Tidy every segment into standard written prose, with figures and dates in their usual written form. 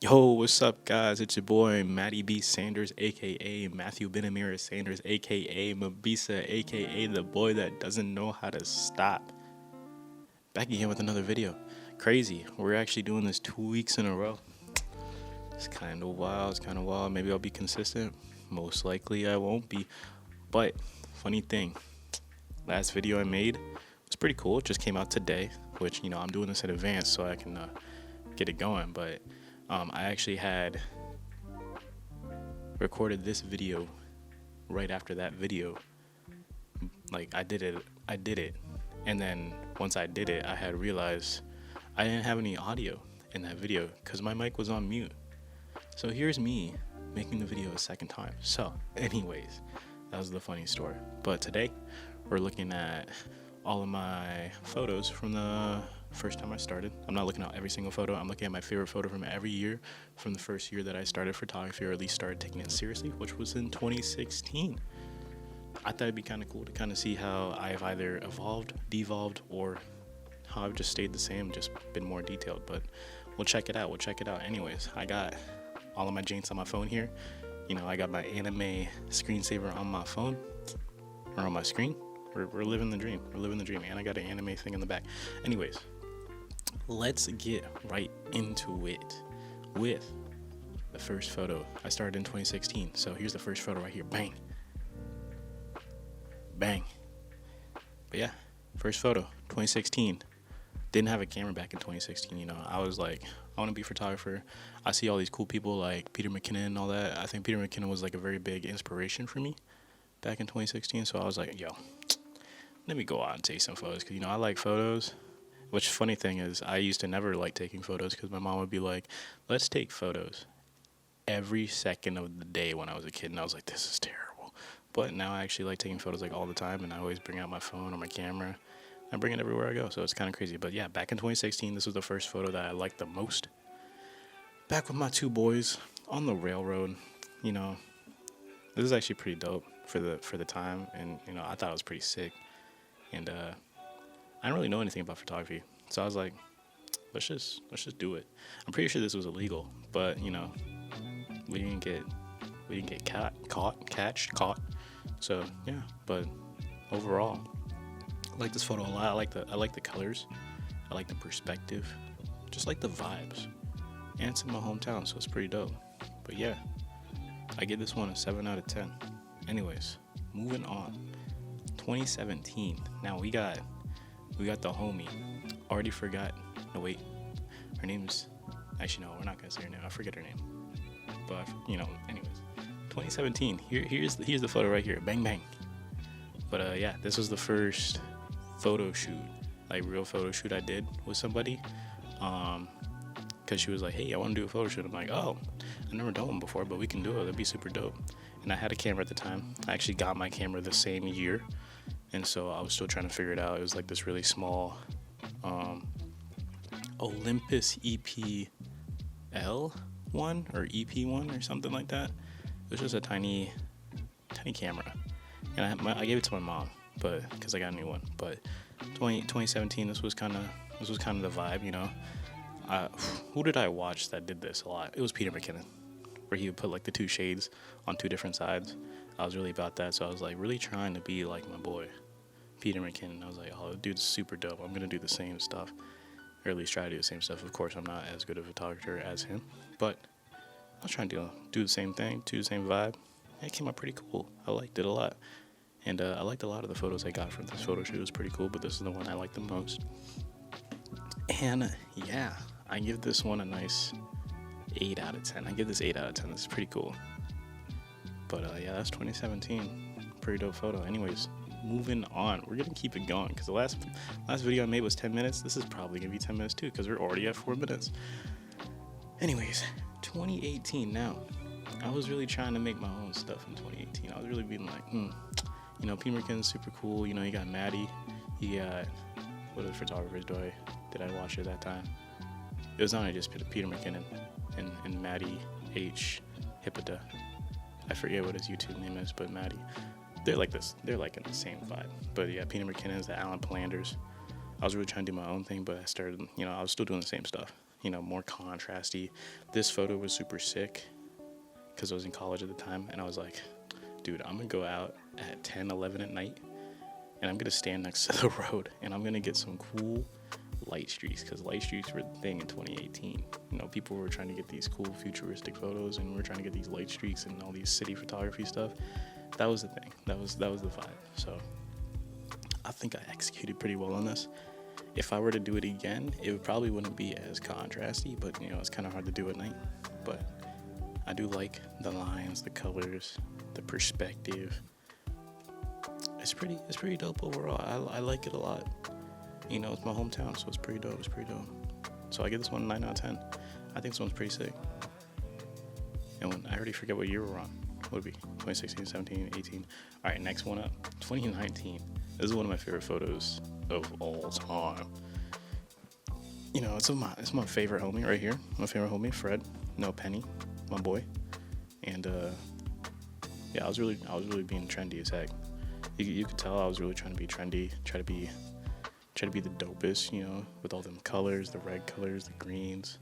Yo, what's up, guys? It's your boy Matty B. Sanders, aka Matthew Benamira Sanders, aka Mabisa, aka the boy that doesn't know how to stop. Back again with another video. Crazy. We're actually doing this 2 weeks in a row. It's kind of wild. It's kind of wild. Maybe I'll be consistent. Most likely I won't be. But funny thing, last video I made was pretty cool. It just came out today, which I'm doing this in advance so I can get it going. But I actually had recorded this video right after that video. Like I did it, and then once I did it, I had realized I didn't have any audio in that video because my mic was on mute. So here's me making the video a second time. So anyways, that was the funny story. But today we're looking at all of my photos from the first time I started. I'm not looking at every single photo. I'm looking at my favorite photo from every year from the first year that I started photography, or at least started taking it seriously, which was in 2016. I thought it'd be kind of cool to kind of see how I've either evolved, devolved, or how I've just stayed the same, just been more detailed. But we'll check it out. Anyways, I got all of my janks on my phone here. I got my anime screensaver on my phone, or on my screen. We're living the dream. And I got an anime thing in the back. Anyways, let's get right into it with the first photo. I started in 2016. So here's the first photo right here. Bang. Bang. But yeah, first photo, 2016. Didn't have a camera back in 2016. I was like, I want to be a photographer. I see all these cool people like Peter McKinnon and all that. I think Peter McKinnon was like a very big inspiration for me back in 2016. So I was like, yo, let me go out and take some photos because, I like photos. Which funny thing is, I used to never like taking photos because my mom would be like, let's take photos every second of the day when I was a kid. And I was like, this is terrible. But now I actually like taking photos like all the time. And I always bring out my phone or my camera. I bring it everywhere I go. So it's kind of crazy. But yeah, back in 2016, this was the first photo that I liked the most. Back with my two boys on the railroad. This is actually pretty dope for the time. And, I thought it was pretty sick. And I didn't really know anything about photography, so I was like, let's just do it. I'm pretty sure this was illegal, but we didn't get caught. So yeah, but overall, I like this photo a lot. I like the colors, I like the perspective, just like the vibes, and it's in my hometown, so it's pretty dope. But yeah, I give this one a 7 out of 10. Anyways, moving on. 2017. Now we got the homie. Already forgot. No, wait. Her name's... Actually, no, we're not going to say her name. I forget her name. But, anyways. 2017. Here's the photo right here. Bang, bang. But, yeah, this was the first photo shoot. Like, real photo shoot I did with somebody. Because she was like, hey, I want to do a photo shoot. I'm like, oh, I've never done one before, but we can do it. That'd be super dope. And I had a camera at the time. I actually got my camera the same year. And so I was still trying to figure it out. It was like this really small Olympus EPL one or EP1 or something like that. It was just a tiny camera. And I gave it to my mom, but because I got a new one. But 2017, this was kind of the vibe, Who did I watch that did this a lot? It was Peter McKinnon, where he would put like the two shades on two different sides. I was really about that, so I was like really trying to be like my boy Peter McKinnon. I was like, oh, the dude's super dope. I'm gonna do the same stuff, or at least try to do the same stuff. Of course, I'm not as good of a photographer as him, but I was trying to do the same thing, do the same vibe. And it came out pretty cool. I liked it a lot, and I liked a lot of the photos I got from this photo shoot. It was pretty cool, but this is the one I liked the most. And yeah, I give this one a nice 8 out of 10. I give this 8 out of 10. This is pretty cool. But yeah, that's 2017. Pretty dope photo. Anyways, moving on. We're gonna keep it going because the last video I made was 10 minutes. This is probably gonna be 10 minutes too because we're already at 4 minutes. Anyways, 2018. Now, I was really trying to make my own stuff in 2018. I was really being like, Peter McKinnon's super cool. You got Maddie. You got what other photographers did I watch at that time? It was only just Peter McKinnon and Maddie H. Hippota. I forget what his YouTube name is, but Maddie. They're like this. They're like in the same vibe. But yeah, Peter McKinnon is the Alan Palanders. I was really trying to do my own thing, but I started, I was still doing the same stuff. more contrasty. This photo was super sick because I was in college at the time, and I was like, dude, I'm gonna go out at 10, 11 at night, and I'm gonna stand next to the road, and I'm gonna get some cool light streaks, because light streaks were the thing in 2018. People were trying to get these cool futuristic photos, and we were trying to get these light streaks and all these city photography stuff. That was the thing. That was the vibe. So I think I executed pretty well on this. If I were to do it again, it probably wouldn't be as contrasty, but it's kind of hard to do at night. But I do like the lines, the colors, the perspective. It's pretty dope overall. I like it a lot. It's my hometown, so it's pretty dope. So I give this one a 9 out of 10. I think this one's pretty sick. And I already forget what year we're on. What would it be? 2016, 17, 18. All right, next one up. 2019. This is one of my favorite photos of all time. It's my favorite homie right here. My favorite homie, Fred. No Penny, my boy. And I was really being trendy as heck. You could tell I was really trying to be trendy, try to be the dopest, with all them colors, the red colors, the greens.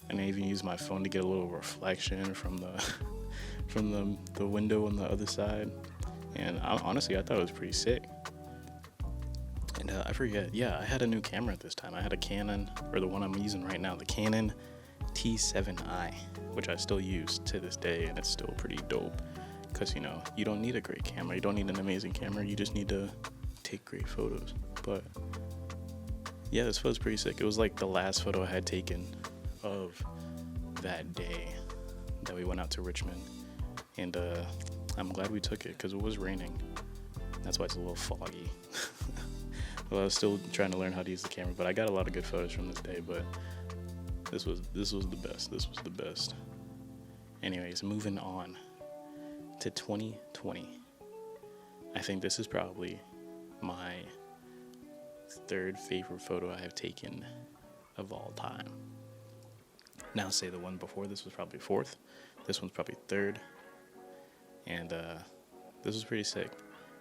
And I even used my phone to get a little reflection from the window on the other side. And honestly, I thought it was pretty sick. And I forget, I had a new camera at this time. I had a Canon, or the one I'm using right now, the Canon T7i, which I still use to this day, and it's still pretty dope. Because, you don't need a great camera. You don't need an amazing camera. You just need to take great photos. But yeah, this photo's pretty sick. It was like the last photo I had taken of that day that we went out to Richmond. And I'm glad we took it because it was raining. That's why it's a little foggy. Well, I was still trying to learn how to use the camera, but I got a lot of good photos from this day. But this was the best. This was the best. Anyways, moving on to 2020. I think this is probably my third favorite photo I have taken of all time. Now, say the one before this was probably fourth. This one's probably third. And this was pretty sick.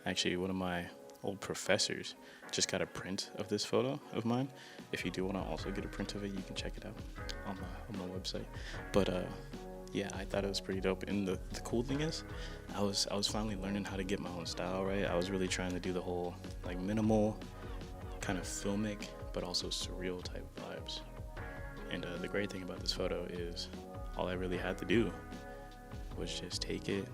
Actually, one of my old professors just got a print of this photo of mine. If you do want to also get a print of it, you can check it out on my website. But I thought it was pretty dope. And the cool thing is, I was finally learning how to get my own style right. I was really trying to do the whole like minimal, kind of filmic, but also surreal type vibes. And the great thing about this photo is all I really had to do was just take it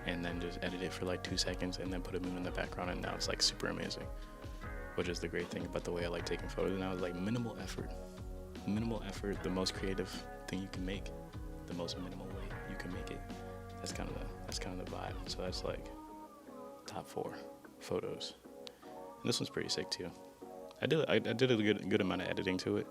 and then just edit it for like 2 seconds and then put a moon in the background, and now it's like super amazing. Which is the great thing about the way I like taking photos now, is like minimal effort, the most creative thing you can make, the most minimal way you can make it. That's kind of the vibe. So that's like top 4 photos. And this one's pretty sick too. I did a good amount of editing to it.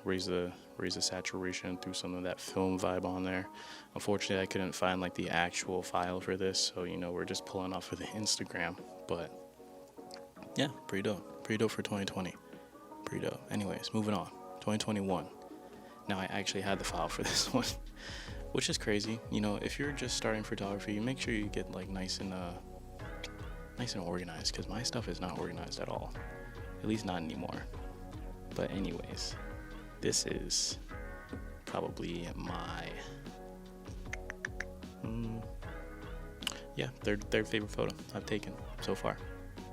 Raise the saturation, threw some of that film vibe on there. Unfortunately, I couldn't find like the actual file for this, so we're just pulling off of the Instagram. But yeah, pretty dope for 2020. Pretty dope. Anyways, moving on. 2021. Now I actually had the file for this one, which is crazy. If you're just starting photography, make sure you get like nice and organized, because my stuff is not organized at all, at least not anymore. But anyways, this is probably my third favorite photo I've taken so far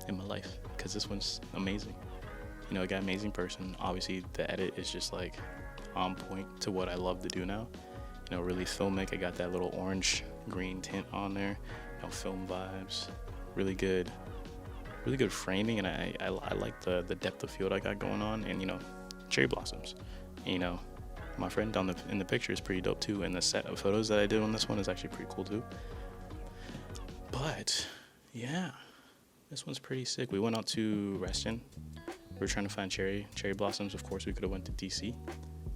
in my life, because this one's amazing. I got amazing person. Obviously, the edit is just like on point to what I love to do now. Really filmic. I got that little orange green tint on there. Film vibes. Really good framing, and I like the depth of field I got going on, and cherry blossoms. My friend in the picture is pretty dope too, and the set of photos that I did on this one is actually pretty cool too. But yeah, this one's pretty sick. We went out to Reston. We were trying to find cherry blossoms. Of course, we could have went to DC,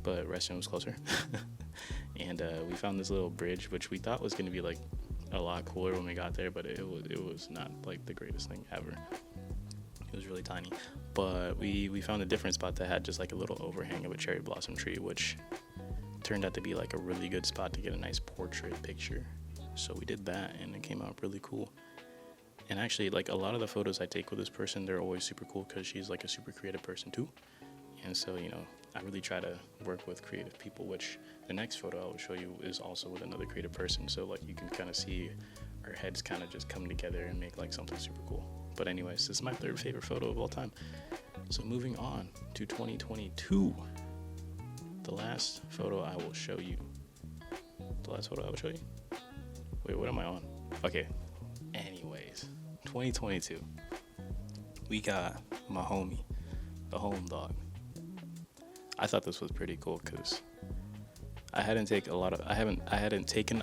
but Reston was closer. And we found this little bridge, which we thought was going to be like a lot cooler when we got there, but it was not like the greatest thing ever. It was really tiny. But we found a different spot that had just like a little overhang of a cherry blossom tree, which turned out to be like a really good spot to get a nice portrait picture. So we did that, and it came out really cool. And actually, like, a lot of the photos I take with this person, they're always super cool, because she's like a super creative person too. And so, I really try to work with creative people, which the next photo I will show you is also with another creative person. So like you can kind of see our heads kind of just come together and make like something super cool. But anyways, this is my third favorite photo of all time. So moving on to 2022, the last photo I will show you. Wait, what am I on? Okay. Anyways, 2022. We got my homie, the home dog. I thought this was pretty cool because I hadn't taken a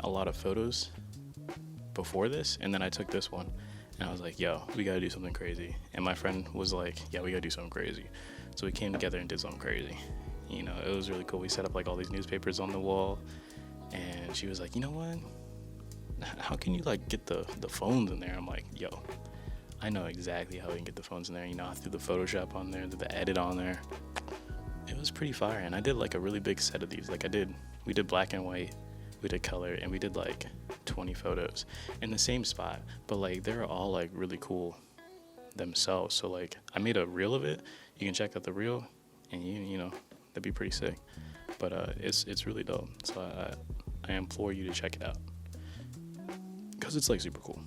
lot of photos before this, and then I took this one, and I was like, yo, we gotta do something crazy. And my friend was like, yeah, we gotta do something crazy. So we came together and did something crazy. You know, it was really cool. We set up like all these newspapers on the wall, and she was like, you know what? How can you like get the phones in there? I'm like, yo, I know exactly how we can get the phones in there. You know, I threw the Photoshop on there, the edit on there. It was pretty fire, and I did like a really big set of these. Like we did black and white, we did color, and we did like 20 photos in the same spot. But like they're all like really cool themselves. So like I made a reel of it. You can check out the reel, and you know that'd be pretty sick. But it's really dope. So I implore you to check it out because it's like super cool.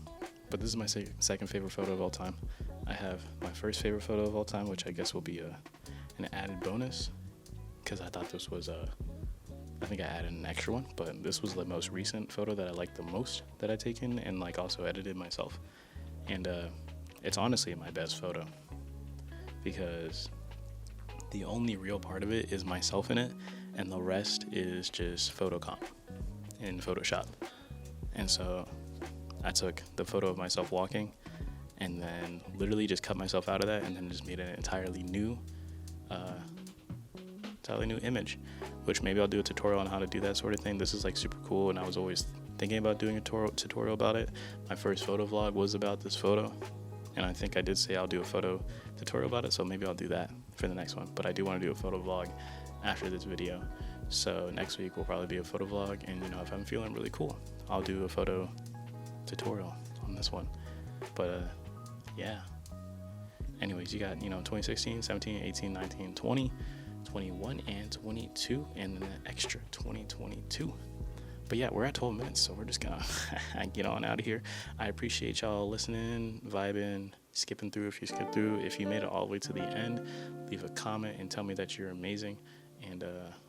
But this is my second favorite photo of all time. I have my first favorite photo of all time, which I guess will be an added bonus because I thought this was I think I added an extra one, but this was the most recent photo that I liked the most that I taken and like also edited myself. And it's honestly my best photo because the only real part of it is myself in it, and the rest is just photocomp in Photoshop. And so I took the photo of myself walking and then literally just cut myself out of that and then just made an entirely new image, which maybe I'll do a tutorial on how to do that sort of thing. This is like super cool, and I was always thinking about doing a tutorial about it. My first photo vlog was about this photo, and I think I did say I'll do a photo tutorial about it, so maybe I'll do that for the next one. But I do want to do a photo vlog after this video. So next week will probably be a photo vlog, and you know, if I'm feeling really cool, I'll do a photo tutorial on this one. But yeah. Anyways, you got, you know, 2016, 17, 18, 19, 20, 21, and 22, and then an extra 2022. But yeah, we're at 12 minutes, so we're just gonna get on out of here. I appreciate y'all listening, vibing, skipping through if you skip through. If you made it all the way to the end, leave a comment and tell me that you're amazing and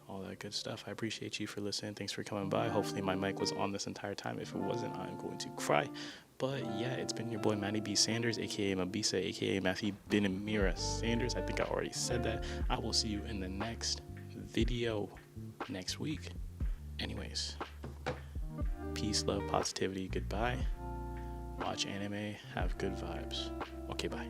all that good stuff. I appreciate you for listening. Thanks for coming by. Hopefully my mic was on this entire time. If it wasn't, I'm going to cry. But yeah, it's been your boy Matty B. Sanders, aka Mabisa, aka Matthew Benamira Sanders. I think I already said that. I will see you in the next video next week. Anyways, peace, love, positivity, goodbye. Watch anime, have good vibes. Okay, bye.